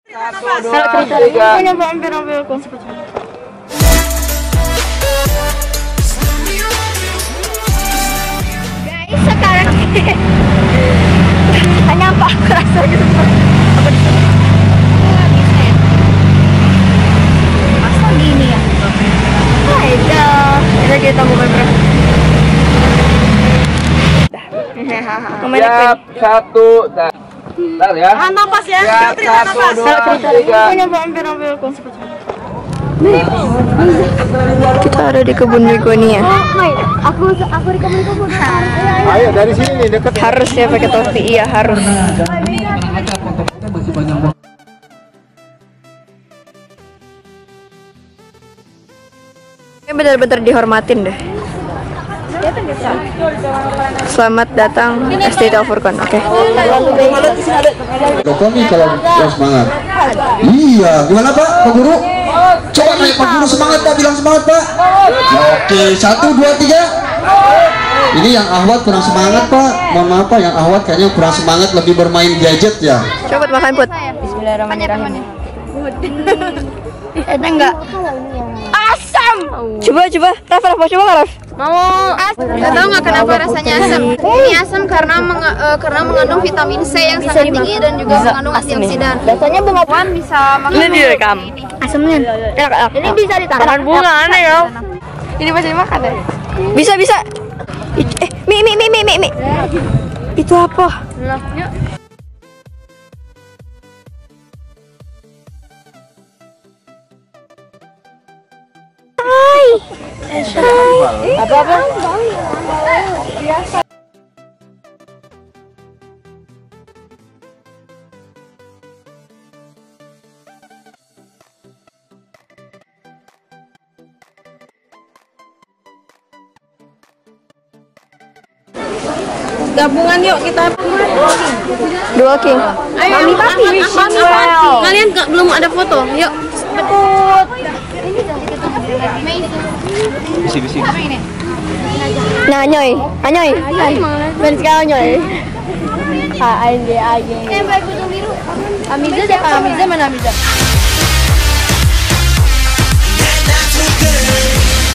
1, 2, 3. Hampir konsep. Guys, sekarang hanya apa kerasa gitu. Masa gini ya? Udah kita mulai bro. Siap, 1, dan bentar ya. Napas ya. Siap, 1, 2, 3. Hampir konsep. Kita ada di kebun begonia. Aku di kebun. Ayo dari sini nih dekat. Harus ya pakai topi, iya harus. Ini benar-benar dihormatin deh. Selamat datang STT Furqan. Oke. Kami kalau semangat. Iya, gimana Pak Guru? Coba nanya Pak Guru semangat Pak, bilang semangat Pak. Oke, 1, 2, 3. Ini yang Ahwat kurang semangat Pak. Mohon maaf Pak, yang Ahwat kayaknya kurang semangat, lebih bermain gadget ya. Coba makan Put. Bismillahirrahmanirrahim. Enak enggak? Asam. Coba. Raf, mau coba nggak Raf? Mau. Gak tau nggak kenapa rasanya asam. Ini asam karena mengandung vitamin C yang sangat tinggi dan juga mengandung antioksidan. Biasanya bunga Puan bisa makan. ini direkam. Asamnya. Ini bisa ditaruh bunga aneh ya. Ini masih dimakan ya? Bisa. Mi. Itu apa? Yuk. Apa? Gabungan yuk kita. Dua king. Ayo, mami. Kalian belum ada foto. Yuk. Bisi. Nah, Anyoy. Ben sekarang Anyoy. Aja. Tembak ujung biru. Amiza siapa? Amiza mana Amiza?